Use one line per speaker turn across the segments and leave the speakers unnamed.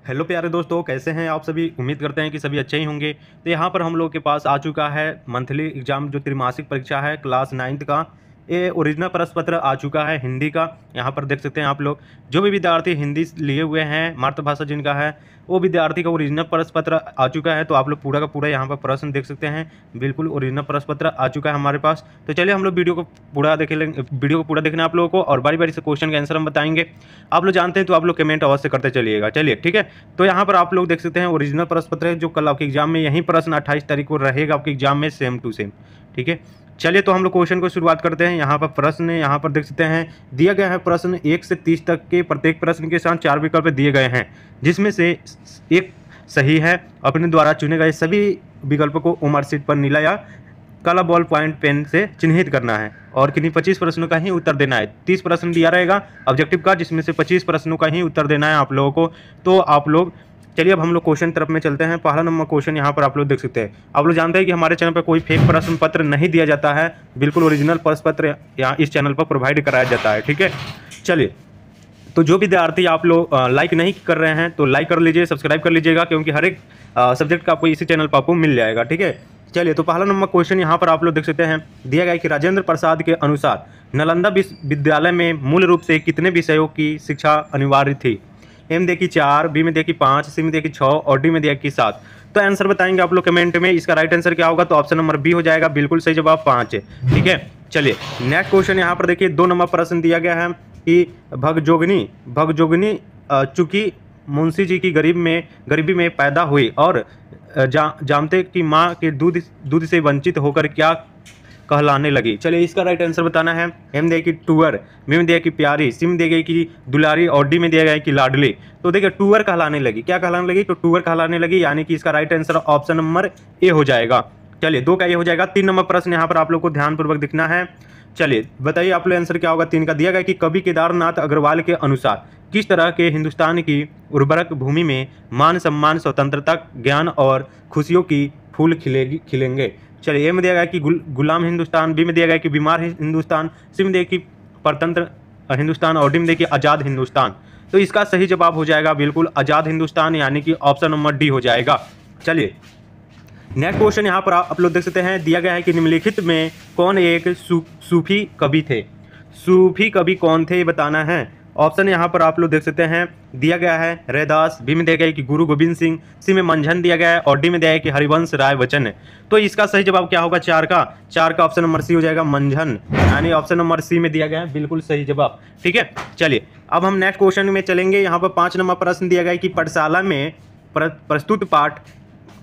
Hello प्यारे दोस्तों, कैसे हैं आप सभी। उम्मीद करते हैं कि सभी अच्छे ही होंगे। तो यहाँ पर हम लोग के पास आ चुका है मंथली एग्जाम, जो त्रैमासिक परीक्षा है क्लास 9th का। ये ओरिजिनल प्रश्न पत्र आ चुका है हिंदी का। यहाँ पर देख सकते हैं आप लोग, जो भी विद्यार्थी हिंदी लिए हुए हैं, मातृभाषा जिनका है, वो विद्यार्थी का ओरिजिनल प्रश्न पत्र आ चुका है। तो आप लोग पूरा का पूरा यहाँ पर प्रश्न देख सकते हैं, बिल्कुल ओरिजिनल प्रश्न पत्र आ चुका है हमारे पास। तो चलिए हम लोग वीडियो को पूरा देख लेंगे, वीडियो को पूरा देखना आप लोगों को, और बारी बारी से क्वेश्चन का आंसर हम बताएंगे। आप लोग जानते हैं तो आप लोग कमेंट अवश्य करते चलिएगा। चलिए ठीक है। तो यहाँ पर आप लोग देख सकते हैं ओरिजिनल प्रश्न पत्र है, जो कल आपके एग्जाम में यही प्रश्न 28 तारीख को रहेगा आपके एग्जाम में, सेम टू सेम। ठीक है, चलिए तो हम लोग क्वेश्चन को शुरुआत करते हैं। यहाँ पर प्रश्न, यहाँ पर देख सकते हैं दिया गया है प्रश्न 1 से 30 तक के प्रत्येक प्रश्न के साथ 4 विकल्प दिए गए हैं, जिसमें से एक सही है। अपने द्वारा चुने गए सभी विकल्पों को उमर शीट पर नीला या काला बॉल पॉइंट पेन से चिन्हित करना है और किन्हीं 25 प्रश्नों का ही उत्तर देना है। 30 प्रश्न दिया रहेगा ऑब्जेक्टिव का, जिसमें से 25 प्रश्नों का ही उत्तर देना है आप लोगों को। तो आप लोग चलिए अब हम लोग क्वेश्चन तरफ में चलते हैं। पहला नंबर क्वेश्चन यहाँ पर आप लोग देख सकते हैं। आप लोग जानते हैं कि हमारे चैनल पर कोई फेक प्रश्न पत्र नहीं दिया जाता है, बिल्कुल ओरिजिनल प्रश्न पत्र यहाँ इस चैनल पर प्रोवाइड कराया जाता है। ठीक है, चलिए तो जो विद्यार्थी आप लोग लाइक नहीं कर रहे हैं तो लाइक कर लीजिए, सब्सक्राइब कर लीजिएगा, क्योंकि हर एक सब्जेक्ट का आपको इसी चैनल पर आपको मिल जाएगा। ठीक है, चलिए तो पहला नंबर क्वेश्चन यहाँ पर आप लोग देख सकते हैं। दिया गया है कि राजेंद्र प्रसाद के अनुसार नालंदा विश्वविद्यालय में मूल रूप से कितने विषयों की शिक्षा अनिवार्य थी। एम दिया कि 4, बी में दिया कि 5, सी में दिया कि 6 और डी में दिया कि 7। तो आंसर बताएंगे आप लोग कमेंट में। इसका राइट आंसर क्या होगा, तो ऑप्शन नंबर बी हो जाएगा, बिल्कुल सही जवाब 5 है। ठीक है, चलिए नेक्स्ट क्वेश्चन यहाँ पर देखिए। 2 नंबर प्रश्न दिया गया है कि भगजोगनी चूंकि मुंशी जी की गरीबी में पैदा हुई और जामते की माँ के दूध से वंचित होकर क्या कहलाने लगी। चलिए इसका राइट आंसर बताना है। एम दिया कि टूअर, बी में दिया कि प्यारी, सी में दिया गया कि दुलारी और डी में दिया गया कि लाडली। तो देखिए टूअर कहलाने लगी, क्या कहलाने लगी, तो टूअर कहलाने लगी, यानी कि इसका right answer option number A हो जाएगा। चलिए 2 का ये हो जाएगा। 3 नंबर प्रश्न यहाँ पर आप लोग को ध्यानपूर्वक दिखना है। चलिए बताइए आप लोग आंसर क्या होगा। 3 का दिया गया कि कवि केदारनाथ अग्रवाल के अनुसार किस तरह के हिंदुस्तान की उर्वरक भूमि में मान सम्मान, स्वतंत्रता, ज्ञान और खुशियों की फूल खिलेंगे। चलिए ए में दिया गया कि गुलाम हिंदुस्तान, बी में दिया गया कि बीमार हिंदुस्तान, सी में दिया कि परतंत्र हिंदुस्तान और डी में दिया कि आज़ाद हिंदुस्तान। तो इसका सही जवाब हो जाएगा बिल्कुल आज़ाद हिंदुस्तान, यानी कि ऑप्शन नंबर डी हो जाएगा। चलिए नेक्स्ट क्वेश्चन यहाँ पर आप लोग देख सकते हैं। दिया गया है कि निम्नलिखित में कौन एक सूफी कवि थे। सूफी कवि कौन थे ये बताना है। ऑप्शन यहाँ पर आप लोग देख सकते हैं। दिया गया है रैदास, बी में दिया गया है कि गुरु गोविंद सिंह, सी में मंझन दिया गया है और डी में दिया है कि हरिवंश राय बच्चन। तो इसका सही जवाब क्या होगा, 4 का ऑप्शन नंबर सी हो जाएगा, मंझन, यानी ऑप्शन नंबर सी में दिया गया है, बिल्कुल सही जवाब। ठीक है, चलिए अब हम नेक्स्ट क्वेश्चन में चलेंगे। यहाँ पर 5 नंबर प्रश्न दिया गया है कि पाठशाला में प्रस्तुत पाठ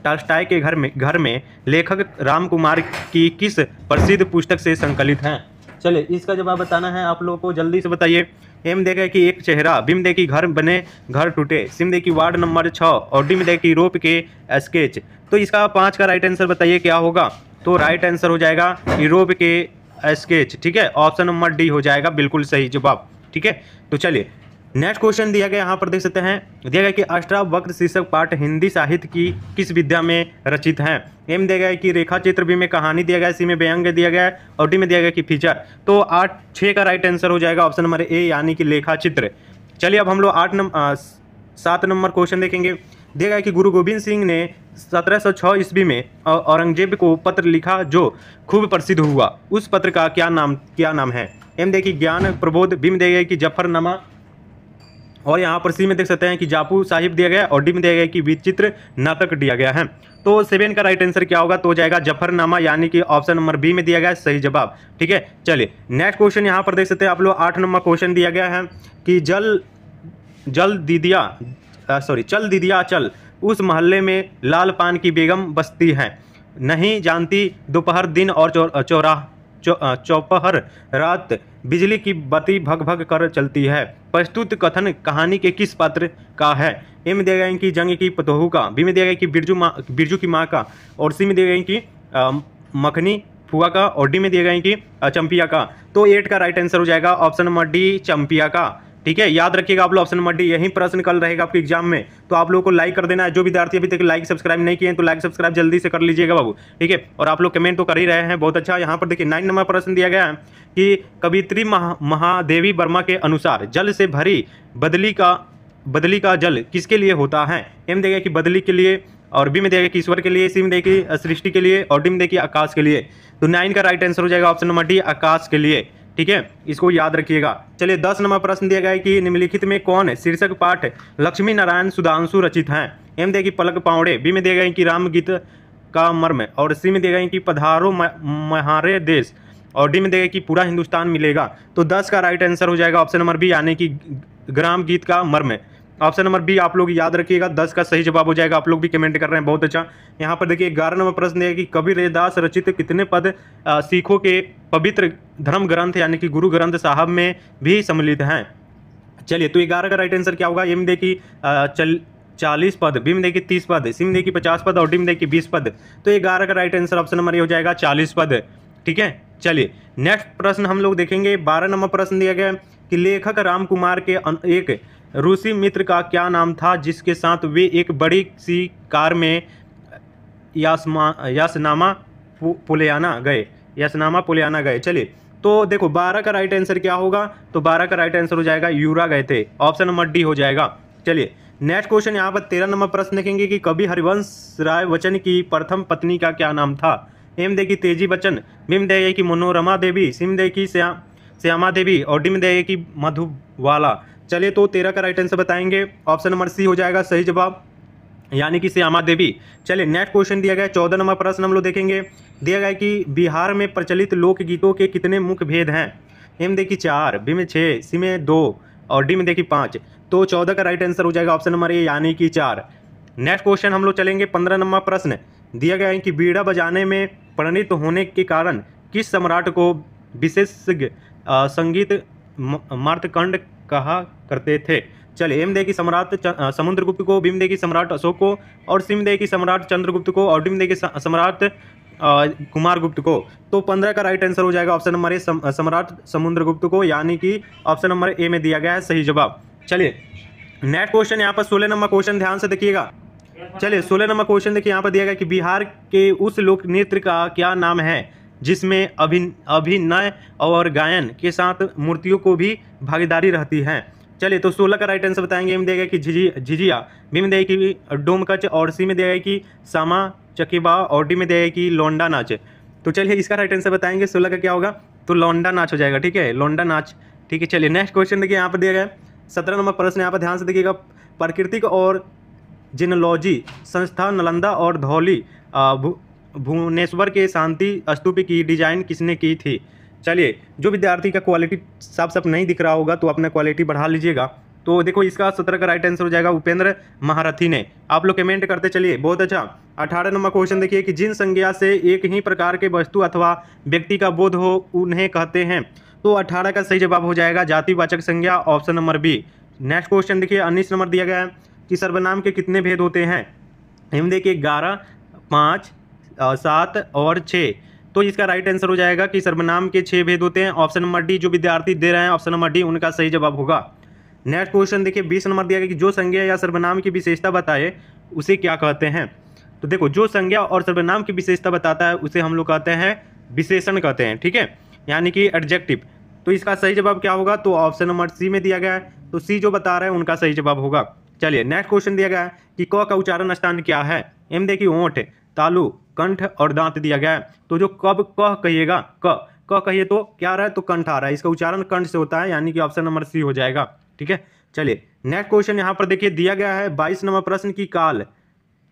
टॉल्स्टॉय के घर में लेखक राम कुमार की किस प्रसिद्ध पुस्तक से संकलित हैं। चलिए इसका जवाब बताना है आप लोगों को, जल्दी से बताइए। एम देगा कि एक चेहरा, बी में देगा कि घर बने घर टूटे, सी में देगा कि वार्ड नंबर 6 और डी में देगा कि यूरोप के स्केच। तो इसका 5 का राइट आंसर बताइए क्या होगा, तो राइट आंसर हो जाएगा यूरोप के स्केच। ठीक है, ऑप्शन नंबर डी हो जाएगा, बिल्कुल सही जवाब। ठीक है, तो चलिए नेक्स्ट क्वेश्चन दिया गया यहाँ पर देख सकते हैं। दिया गया कि अष्टावक्र शीर्षक पाठ हिंदी साहित्य की किस विद्या में रचित हैं। एम दिया गया कि रेखा चित्र, बी में कहानी दिया गया, सी में व्यंग्य दिया गया और डी में दिया गया कि फीचर। तो 6 का राइट आंसर हो जाएगा ऑप्शन नंबर ए, यानी कि लेखा चित्र। चलिए अब हम लोग 7 नंबर क्वेश्चन देखेंगे। दिया गया कि गुरु गोविंद सिंह ने 1706 ईस्वी में औरंगजेब को पत्र लिखा जो खूब प्रसिद्ध हुआ, उस पत्र का क्या नाम है। एम देखिए ज्ञान प्रबोध, बी में दिया गया कि जफरनामा और यहाँ पर सी में देख सकते हैं कि जापू साहिब दिया गया और डी में दिया गया कि विचित्र नाटक दिया गया है। तो 7 का राइट आंसर क्या होगा, तो हो जाएगा जफरनामा, यानी कि ऑप्शन नंबर बी में दिया गया है, सही जवाब। ठीक है, चलिए नेक्स्ट क्वेश्चन यहाँ पर देख सकते हैं आप लोग। 8 नंबर क्वेश्चन दिया गया है कि चल दीदिया चल, उस मोहल्ले में लाल पान की बेगम बसती है, नहीं जानती दोपहर दिन और चौपहर रात बिजली की बत्ती भग भग कर चलती है। प्रस्तुत कथन कहानी के किस पात्र का है। ए में दिया गया कि जंग की पतोहू का, बी में दिया गया कि बिरजू की माँ का और सी में दिया गया कि मखनी फुआ का और डी में दिया गया कि चंपिया का। तो 8 का राइट आंसर हो जाएगा ऑप्शन नंबर डी, चंपिया का। ठीक है, याद रखिएगा आप लोग ऑप्शन नंबर डी, यही प्रश्न कल रहेगा आपके एग्जाम में। तो आप लोगों को लाइक कर देना है। जो विद्यार्थी अभी तक लाइक सब्सक्राइब नहीं किए हैं तो लाइक सब्सक्राइब जल्दी से कर लीजिएगा बाबू। ठीक है, और आप लोग कमेंट तो कर ही रहे हैं, बहुत अच्छा। यहाँ पर देखिए 9 नंबर प्रश्न दिया गया है कि कवियत्री महादेवी वर्मा के अनुसार जल से भरी बदली का बदली का जल किसके लिए होता है? ए में देगा कि बदली के लिए, और बी में देगा कि ईश्वर के लिए, सी में देगा सृष्टि के लिए, और डी में देखिए आकाश के लिए। तो 9 का राइट आंसर हो जाएगा ऑप्शन नंबर डी, आकाश के लिए। ठीक है, इसको याद रखिएगा। चलिए 10 नंबर प्रश्न दिया गया है कि निम्नलिखित में कौन शीर्षक पाठ लक्ष्मी नारायण सुधांशु रचित हैं? ए में देगी पलक पावड़े, बी में देगा कि राम गीत का मर्म, और सी में देगा कि पधारो महारे देश, और डी में देगा कि पूरा हिंदुस्तान मिलेगा। तो 10 का राइट आंसर हो जाएगा ऑप्शन नंबर बी, यानी कि ग्राम गीत का मर्म। ऑप्शन नंबर बी आप लोग याद रखिएगा, 10 का सही जवाब हो जाएगा। आप लोग भी कमेंट कर रहे हैं, बहुत अच्छा। यहाँ पर देखिए 11 नंबर प्रश्न है कि कबीर रविदास रचित कितने पद सिखों के पवित्र धर्म ग्रंथ यानी कि गुरु ग्रंथ साहब में भी सम्मिलित हैं? चलिए, तो 11 का राइट आंसर क्या होगा? ए में देखिए 40 पद, बी में देखिए 30 पद, सी में देखिए 50 पद, और डी में देखिए 20 पद। तो 11 का right answer option number A हो जाएगा 40 पद। ठीक है, चलिए नेक्स्ट प्रश्न हम लोग देखेंगे। 12 नंबर प्रश्न दिया गया कि लेखक राम कुमार के एक रूसी मित्र का क्या नाम था जिसके साथ वे एक बड़ी सी कार में यासनामा पुलियाना गए। चलिए, तो देखो 12 का राइट आंसर क्या होगा? तो 12 का राइट आंसर हो जाएगा यूरा गए थे, ऑप्शन नंबर डी हो जाएगा। चलिए नेक्स्ट क्वेश्चन यहाँ पर 13 नंबर प्रश्न देखेंगे कि कवि हरिवंश राय बच्चन की प्रथम पत्नी का क्या नाम था? ए में देखिए तेजी बच्चन, बी में देखिए कि मनोरमा देवी, सी में देखिए श्यामा देवी, और डी में देखिए कि मधुबाला। चलिए, तो 13 का राइट आंसर बताएंगे, ऑप्शन नंबर सी हो जाएगा सही जवाब, यानी कि श्यामा देवी। चलिए नेक्स्ट क्वेश्चन दिया गया 14 नंबर प्रश्न हम लोग देखेंगे। दिया गया कि बिहार में प्रचलित लोकगीतों के कितने मुख्य भेद हैं? ए में देखिए 4, बी में 6, सी में 2, और डी में देखिए 5। तो 14 का राइट आंसर हो जाएगा ऑप्शन नंबर ए, यानी कि 4। नेक्स्ट क्वेश्चन हम लोग चलेंगे 15 नंबर प्रश्न। दिया गया है कि बीड़ा बजाने में परिणित होने के कारण किस सम्राट को विशेषज्ञ संगीत मार्तंड कहा करते थे? चलिए, एम देखिए सम्राट समुद्रगुप्त को, बी में देखिए सम्राट अशोक को, और सी में देखिए सम्राट चंद्रगुप्त को, और डी में देखिए सम्राट कुमारगुप्त को। तो 15 का राइट आंसर हो जाएगा ऑप्शन नंबर ए, सम्राट समुद्रगुप्त को, यानी कि ऑप्शन नंबर ए में दिया गया है सही जवाब। चलिए नेक्स्ट क्वेश्चन यहाँ पर 16 नंबर क्वेश्चन ध्यान से देखिएगा। चलिए 16 नंबर क्वेश्चन देखिए, यहाँ पर दिया गया कि बिहार के उस लोक नृत्य का क्या नाम है जिसमें अभिनय और गायन के साथ मूर्तियों को भी भागीदारी रहती है? चलिए, तो 16 का राइट आंसर बताएंगे। एम देगा कि झिझिया, बी में देगा कि डोमकच, और सी में देगा कि सामा चकेबा, और डी में देगा कि लौंडा नाच। तो चलिए इसका राइट आंसर बताएंगे। 16 का क्या होगा? तो लौंडा नाच हो जाएगा। ठीक है, लौंडा नाच। ठीक है, चलिए नेक्स्ट क्वेश्चन देखिए, यहाँ पर दिया गया 17 नंबर प्रश्न, यहाँ पर ध्यान से देखिएगा। प्राकृतिक और जिनोलॉजी संस्थान नालंदा और धौली भुवनेश्वर के शांति स्तूप की डिजाइन किसने की थी? चलिए, जो विद्यार्थी का क्वालिटी साफ साफ नहीं दिख रहा होगा तो अपना क्वालिटी बढ़ा लीजिएगा। तो देखो इसका 17 का राइट आंसर हो जाएगा उपेंद्र महारथी ने। आप लोग कमेंट करते चलिए, बहुत अच्छा। 18 नंबर क्वेश्चन देखिए कि जिन संज्ञा से एक ही प्रकार के वस्तु अथवा व्यक्ति का बोध हो उन्हें कहते हैं? तो 18 का सही जवाब हो जाएगा जातिवाचक संज्ञा, option number B. Next question देखिए 19 नंबर दिया गया है कि सर्वनाम के कितने भेद होते हैं? हम देखिए 11, 5, 7 और 6। तो इसका राइट आंसर हो जाएगा कि सर्वनाम के 6 भेद होते हैं, ऑप्शन नंबर डी। जो विद्यार्थी दे रहे हैं ऑप्शन नंबर डी उनका सही जवाब होगा। नेक्स्ट क्वेश्चन देखिए 20 नंबर दिया गया कि जो संज्ञा या सर्वनाम की विशेषता बताए उसे क्या कहते हैं? तो देखो, जो संज्ञा और सर्वनाम की विशेषता बताता है उसे हम लोग कहते हैं विशेषण कहते हैं। ठीक है, यानी कि एडजेक्टिव। तो इसका सही जवाब क्या होगा? तो ऑप्शन नंबर सी में दिया गया है, तो सी जो बता रहे हैं उनका सही जवाब होगा। चलिए नेक्स्ट क्वेश्चन दिया गया है कि क का उच्चारण स्थान क्या है? एम देखिए ओंठ, तालु, कंठ और दांत दिया गया है। तो जो कब कह कहिएगा, क कहिए तो क्या आ रहा है? तो कंठ आ रहा है, इसका उच्चारण कंठ से होता है, यानी कि ऑप्शन नंबर सी हो जाएगा। ठीक है, चलिए नेक्स्ट क्वेश्चन यहाँ पर देखिए दिया गया है 22 नंबर प्रश्न की काल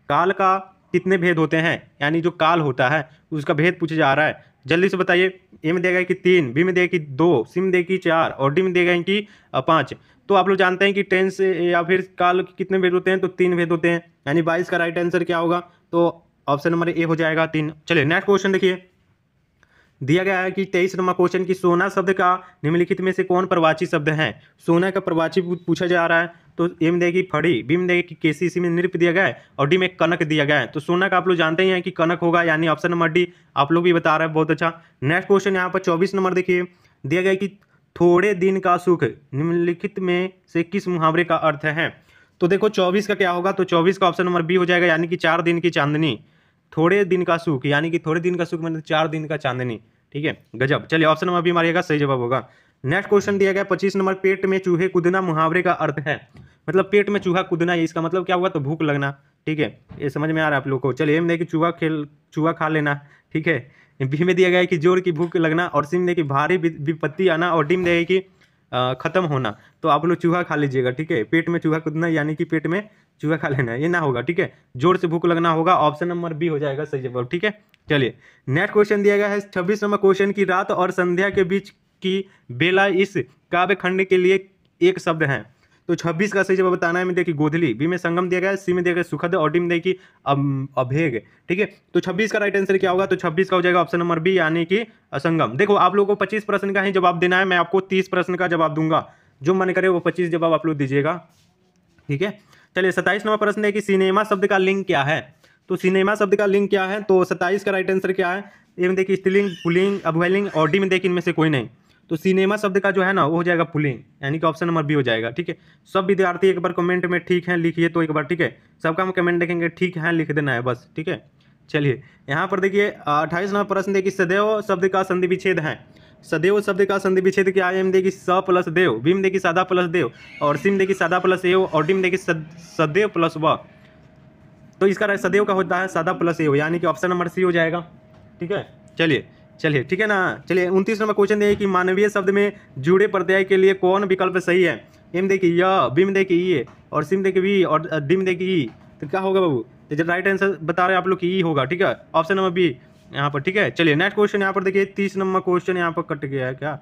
का कितने भेद होते हैं? यानी जो काल होता है उसका भेद पूछा जा रहा है, जल्दी से बताइए। ए में देगा कि 3, बी में देगा कि 2, सी में देगा कि 4, और डी में देगा कि 5। तो आप लोग जानते हैं कि टेंस या फिर काल के कितने भेद होते हैं? तो 3 भेद होते हैं, यानी 22 का राइट आंसर क्या होगा? तो ऑप्शन नंबर ए हो जाएगा 3। चलिए नेक्स्ट क्वेश्चन देखिए, दिया गया है कि 23 नंबर क्वेश्चन की सोना शब्द का निम्नलिखित में से कौन प्रवाची शब्द है? सोना का प्रवाची पूछा जा रहा है। तो ए में देगी फड़ी, बी में देगी केसी, सी में नृप दिया गया है, और डी में कनक दिया गया है। तो सोना का आप लोग जानते ही हैं कि कनक होगा, यानी ऑप्शन नंबर डी। आप लोग भी बता रहे हैं, बहुत अच्छा। नेक्स्ट क्वेश्चन यहाँ पर 24 नंबर देखिए, दिया गया कि थोड़े दिन का सुख निम्नलिखित में से किस मुहावरे का अर्थ है? तो देखो 24 का क्या होगा? तो 24 का ऑप्शन नंबर बी हो जाएगा, यानी कि 4 दिन की चांदनी। थोड़े दिन का सुख, यानी कि थोड़े दिन का सुख मतलब 4 दिन का चांदनी। ठीक है, गजब। चलिए ऑप्शन नंबर बी मारिएगा, सही जवाब होगा। नेक्स्ट क्वेश्चन दिया गया 25 नंबर, पेट में चूहे कूदना मुहावरे का अर्थ है? मतलब पेट में चूहा कूदना, ये इसका मतलब क्या हुआ, तो भूख लगना। ठीक है, ये समझ में आ रहा है आप लोगों को। चलिए, ए में देखिए चूहा खा लेना। ठीक है, बी में दिया गया है कि जोर की भूख लगना, और सी में देखिए भारी विपत्ति आना, और डी में दिया है कि खत्म होना। तो आप लोग चूहा खा लीजिएगा। ठीक है, पेट में चूहा कूदना यानी कि पेट में चूहा खा लेना, ये ना होगा। ठीक है, जोर से भूख लगना होगा, ऑप्शन नंबर बी हो जाएगा सही जवाब। ठीक है, चलिए नेक्स्ट क्वेश्चन दिया गया है 26 नंबर क्वेश्चन की रात और संध्या के बीच की बेला इस काव्य खंड के लिए एक शब्द है। तो 26 का सही जवाब बताना है। में देखिए गोधली, बी में संगम दिया गया है, सी में दिया गया सुखद, और डी में देखिए अभेग। ठीक है, तो 26 का राइट आंसर क्या होगा, तो 26 का हो जाएगा ऑप्शन नंबर बी यानी कि असंगम। देखो आप लोगों को 25 प्रश्न का ही जवाब देना है, मैं आपको 30 प्रश्न का जवाब दूंगा, जो मन करे वो 25 जवाब आप लोग दीजिएगा। ठीक है, चलिए 27 नंबर प्रश्न है कि सिनेमा शब्द का लिंग क्या है। तो सिनेमा शब्द का लिंग क्या है, तो 27 का राइट आंसर क्या है, ए में देखिए स्त्रीलिंग, पुल्लिंग, अभयलिंग, और डी में देखिए इनमें से कोई नहीं। तो सिनेमा शब्द का जो है ना वो हो जाएगा पुल्लिंग, यानी कि ऑप्शन नंबर बी हो जाएगा। ठीक है, सब विद्यार्थी एक बार कमेंट में ठीक है लिखिए तो एक बार। ठीक है, सबका हम कमेंट देखेंगे, ठीक है लिख देना है बस। ठीक है, चलिए यहाँ पर देखिए 28 नंबर प्रश्न देखिए सदैव शब्द का संधि विच्छेद है। सदैव शब्द का संधि विच्छेद क्या है, देखिए स प्लस देव, बी में देखिए सादा प्लस देव, और सी में देखिए सादा प्लस एव, और डी में देखिए सदैव प्लस व। तो इसका सदैव का होता है सादा प्लस एव, यानी कि ऑप्शन नंबर सी हो जाएगा। ठीक है, चलिए ठीक है ना। चलिए 29 नंबर क्वेश्चन देखिए कि मानवीय शब्द में जुड़े प्रत्यय के लिए कौन विकल्प सही है। ए में देखिए य, बी में देखिए ये, और सी में देखिए वी, और डी में देखिए ई। तो क्या होगा बाबू, तो राइट आंसर बता रहे हैं आप लोग कि ई होगा। ठीक है, ऑप्शन नंबर बी यहाँ पर। ठीक है, चलिए नेक्स्ट क्वेश्चन यहाँ पर देखिए 30 नंबर क्वेश्चन यहाँ पर कट गया है क्या,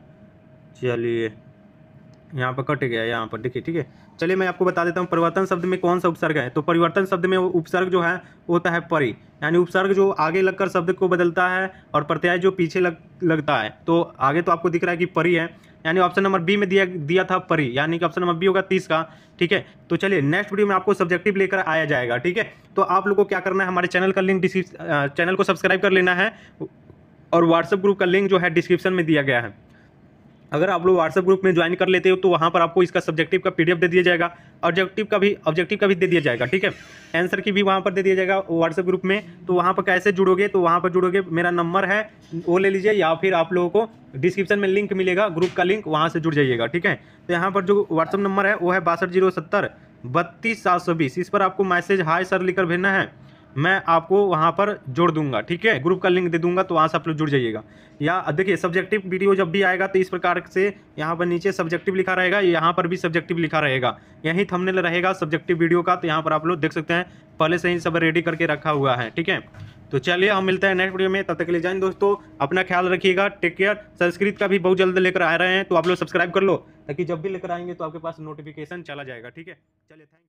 चलिए यहाँ पर कट गया है यहाँ पर देखिए। ठीक है, चलिए मैं आपको बता देता हूँ परिवर्तन शब्द में कौन सा उपसर्ग है। तो परिवर्तन शब्द में उपसर्ग जो है वो होता है परि, यानी उपसर्ग जो आगे लगकर शब्द को बदलता है और प्रत्यय जो पीछे लगता है। तो आगे तो आपको दिख रहा है कि परि है, यानी ऑप्शन नंबर बी में दिया था परि, यानी कि ऑप्शन नंबर बी होगा 30 का। ठीक है, तो चलिए नेक्स्ट वीडियो में आपको सब्जेक्टिव लेकर आया जाएगा। ठीक है, तो आप लोगों को क्या करना है, हमारे चैनल का लिंक चैनल को सब्सक्राइब कर लेना है, और व्हाट्सएप ग्रुप का लिंक जो है डिस्क्रिप्शन में दिया गया है। अगर आप लोग व्हाट्सएप ग्रुप में ज्वाइन कर लेते हो तो वहाँ पर आपको इसका सब्जेक्टिव का पीडीएफ दे दिया जाएगा, ऑब्जेक्टिव का भी दे दिया जाएगा। ठीक है, आंसर की भी वहाँ पर दे दिया जाएगा व्हाट्सएप ग्रुप में। तो वहाँ पर कैसे जुड़ोगे, तो वहाँ पर जुड़ोगे, मेरा नंबर है वो ले लीजिए, या फिर आप लोगों को डिस्क्रिप्शन में लिंक मिलेगा ग्रुप का लिंक, वहाँ से जुड़ जाइएगा। ठीक है, तो यहाँ पर जो व्हाट्सएप नंबर है वो है 6207 32 720, इस पर आपको मैसेज हाय सर लिखकर भेजना है, मैं आपको वहाँ पर जोड़ दूंगा। ठीक है, ग्रुप का लिंक दे दूंगा, तो वहाँ से आप लोग जुड़ जाइएगा। या देखिए सब्जेक्टिव वीडियो जब भी आएगा तो इस प्रकार से यहाँ पर नीचे सब्जेक्टिव लिखा रहेगा, यहाँ पर भी सब्जेक्टिव लिखा रहेगा, यही थंबनेल रहेगा सब्जेक्टिव वीडियो का। तो यहाँ पर आप लोग देख सकते हैं पहले से ही सब रेडी करके रखा हुआ है। ठीक है, तो चलिए हम मिलते हैं नेक्स्ट वीडियो में, तब तक के लिए जाएं दोस्तों, अपना ख्याल रखिएगा, टेक केयर। संस्कृत का भी बहुत जल्द लेकर आ रहे हैं, तो आप लोग सब्सक्राइब कर लो, ताकि जब भी लेकर आएंगे तो आपके पास नोटिफिकेशन चला जाएगा। ठीक है, चलिए थैंक